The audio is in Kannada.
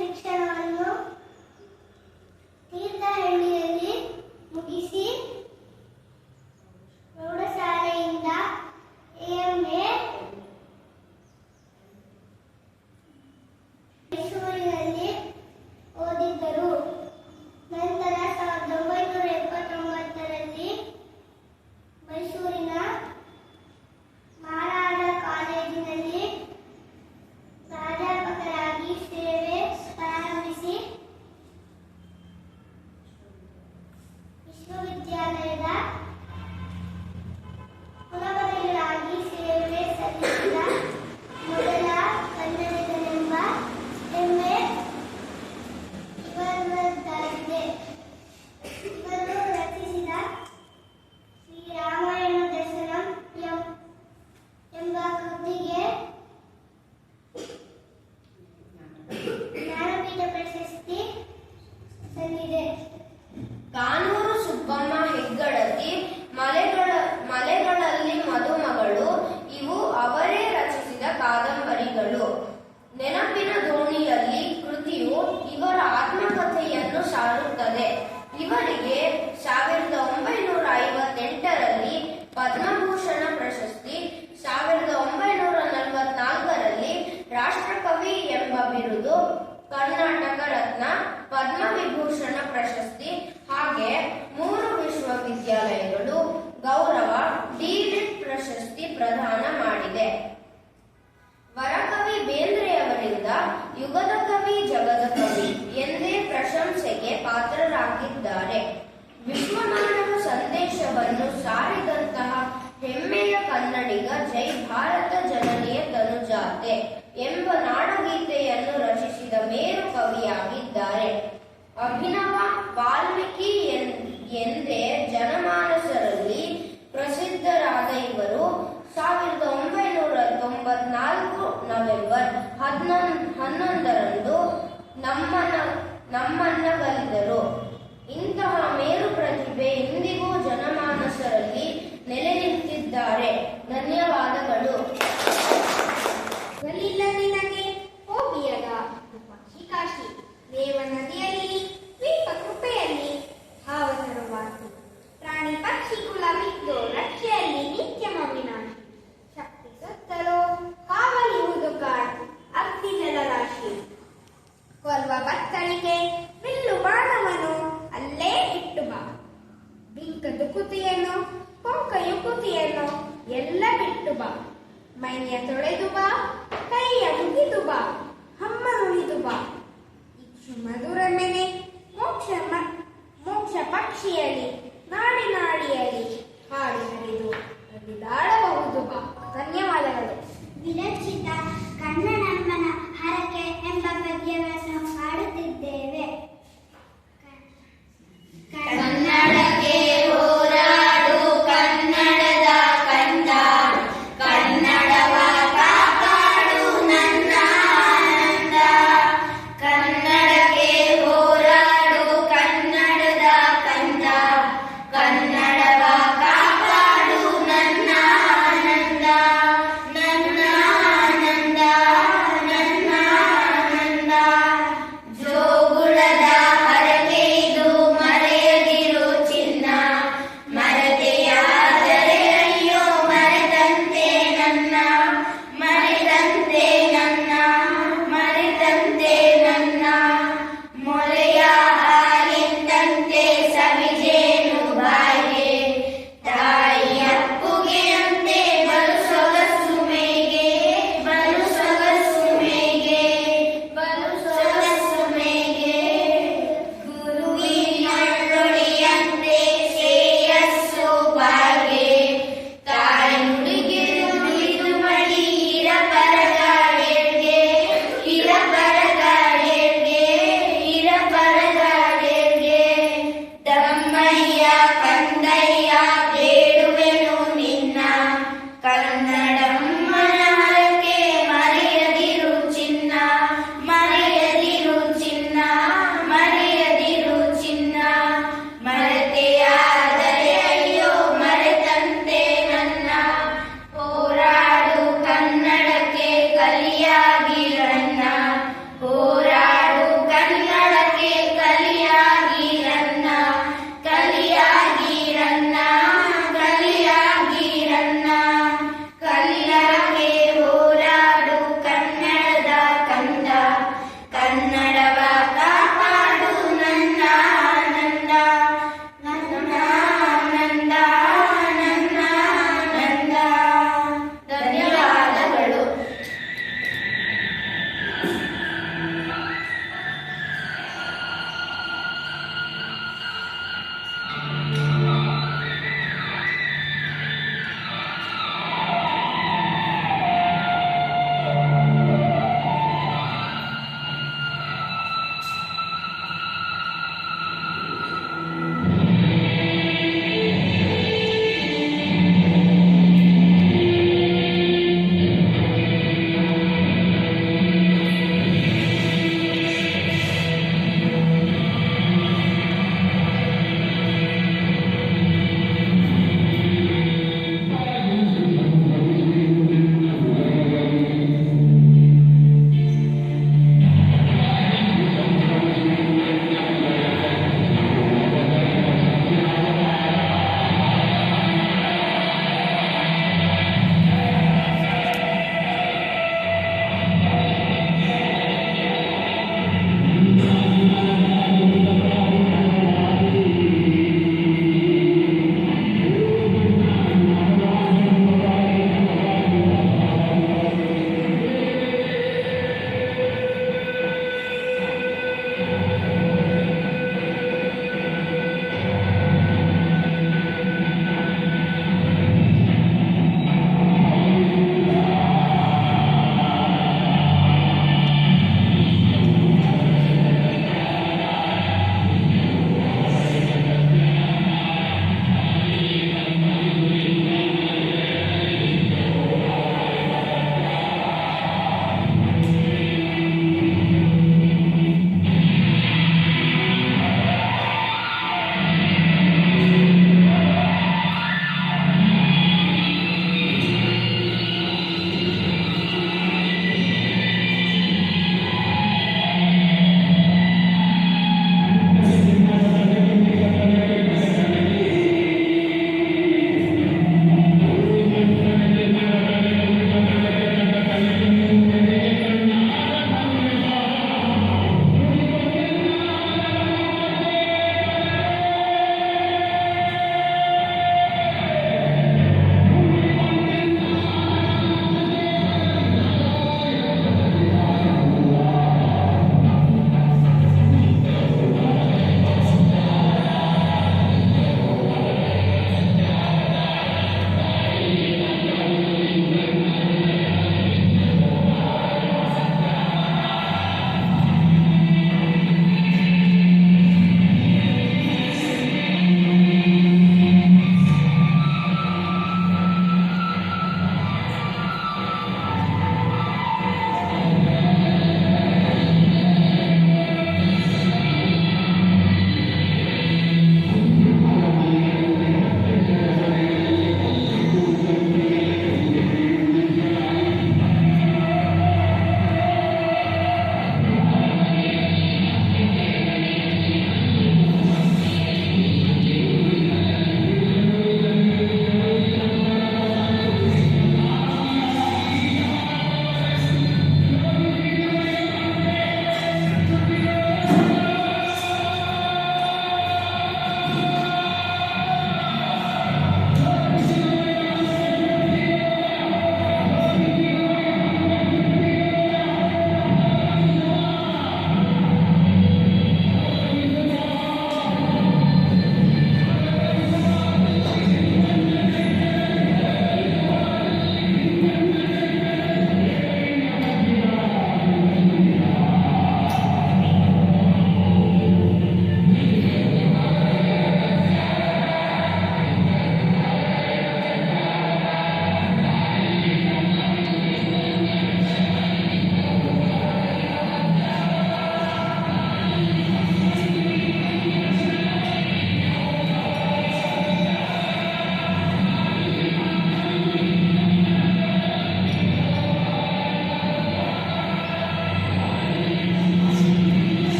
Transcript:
ಶಿಕ್ಷಣವನ್ನು ತೀರ್ಥಹಳ್ಳಿಯಲ್ಲಿ ಮುಗಿಸಿ ಪ್ರೌಢಶಾಲೆಯಿಂದ ಎಎಂಎ ಮೈಸೂರಿನಲ್ಲಿ ಓದಿದ್ದರು. ನಂತರ 1979ರಲ್ಲಿ ಮೈಸೂರಿನ ಮಾರಾಡ ಕಾಲೇಜಿನಲ್ಲಿ ಪ್ರಾಧ್ಯಾಪಕರಾಗಿ ಸೇವೆ ಪ್ರಾರಂಭಿಸಿ ವಿಶ್ವವಿದ್ಯಾಲಯದ ಕುಲಪತಿಗಳಾಗಿ ಸೇವೆ ಸಲ್ಲಿಸಿದ ಮೊದಲ ಕನ್ನಡಿಗರೆಂಬ ಹೆಮ್ಮೆ ಇವರದ್ದಾಗಿದೆ. ಇವರು ರಚಿಸಿದ ಶ್ರೀ ರಾಮಾಯಣ ದರ್ಶನಂ ಎಂಬ ಕೃತಿಗೆ ಜ್ಞಾನಪೀಠ ಪ್ರಶಸ್ತಿ ಸಂದಿದೆ. ಕಾನೂರು ಸುಬ್ಬಮ್ಮ ಹೆಗ್ಗಡತಿ ಮಲೆಗಳಲ್ಲಿ ಮದುಮಗಳು ಇವು ಅವರೇ ರಚಿಸಿದ ಕಾದಂಬರಿಗಳು. ನೆನಪಿನ ದೋಣಿಯಲ್ಲಿ ಕೃತಿಯು ಇವರ ಆತ್ಮಕಥೆಯನ್ನು ಸಾರುತ್ತದೆ. ಇವರಿಗೆ 1958ರಲ್ಲಿ ಪದ್ಮಭೂಷಣ ಪ್ರಶಸ್ತಿ, 1944ರಲ್ಲಿ ರಾಷ್ಟ್ರಕವಿ ಎಂಬ ಬಿರುದು, ಕರ್ನಾಟಕ ರತ್ನ, ಪದ್ಮವಿಭೂಷಣ ಪ್ರಶಸ್ತಿ ಹಾಗೆ 3 ವಿಶ್ವವಿದ್ಯಾಲಯಗಳು ಗೌರವ ಡಿ.ಲಿಟ್ ಪ್ರಶಸ್ತಿ ಪ್ರದಾನ ಮಾಡಿದೆ. ವರಕವಿ ಬೇಂದ್ರೆಯವರಿಂದ ಯುಗದ ಕವಿ ಜಗದ ಕವಿ ಎಂದೇ ಪ್ರಶಂಸೆಗೆ ಪಾತ್ರರಾಗಿದ್ದಾರೆ. ವಿಶ್ವಮಾನವ ಸಂದೇಶವನ್ನು ಸಾರಿದಂತಹ ಹೆಮ್ಮೆಯ ಕನ್ನಡಿಗ ಜೈ ಭಾರತ ಜನನಿಯ ತನುಜಾತೆ ಎಂಬ ನಾಡಗೀತೆಯನ್ನು ರಚಿಸಿದ ಮೇರು ಕವಿಯಾಗಿದ್ದಾರೆ. ಅಭಿನವ ವಾಲ್ಮೀಕಿ ಎಂದೇ ಜನಮಾನಸರಲ್ಲಿ ಪ್ರಸಿದ್ಧರಾದ ಇವರು 1994 ನವೆಂಬರ್ 11ರಂದು ನಮ್ಮನ್ನಗಲಿದರು. ಇಂತಹ ಮೇರು ಪ್ರತಿಭೆ ಇಂದಿಗೂ ಜನಮಾನಸರಲ್ಲಿ ನೆಲೆ ನಿಂತಿದ್ದಾರೆ. ಧನ್ಯವಾದಗಳು. ಗಲಿಲ್ಲ ನಿನಗೆ ಹೋಗಿಯದ ಪಕ್ಷಿ ಕಾಶಿ, ದೇವ ನದಿಯಲ್ಲಿ ದ್ವೀಪ ಕೃಪೆಯಲ್ಲಿ ಭಾವ ತರುವಾತು, ಪ್ರಾಣಿ ಪಕ್ಷಿ ಕುಲವಿದ್ದು ರಕ್ಷೆಯಲ್ಲಿ ನಿತ್ಯ ಮವಿನಾಶಿ, ಶಕ್ತಿ ಸುತ್ತಲೋ ಕಾವಲಿಯುವುದು ಕಾಡು ಅಗ್ನಿ ಜಲರಾಶಿ, ಕೊಲ್ವ ಬತ್ತಳಿಕೆ ಬಿಲ್ಲು ಬಾಣವನು ಅಲ್ಲೇ ಇಟ್ಟು ಬಾ, ಬಿಂಕದ ಕುತಿಯನ್ನು ಕೊಂಕ ಯುಕುತಿಯನ್ನು ಎಲ್ಲ ಬಿಟ್ಟು ಬಾ, ಮೈಯ ತೊಳೆದು ಬಾ, ಕೈಯ ಮುಗಿದು ಬಾ, ಹಮ್ಮ ಉಳಿದು ಬಾ, ಇಕ್ಷು ಮಧುರ ಮೆನೆ ಮೋಕ್ಷ ಪಕ್ಷಿಯಲಿ ನಾಡಿ ನಾಡಿಯಲಿ ಹಾಡಿ ಹರಿದು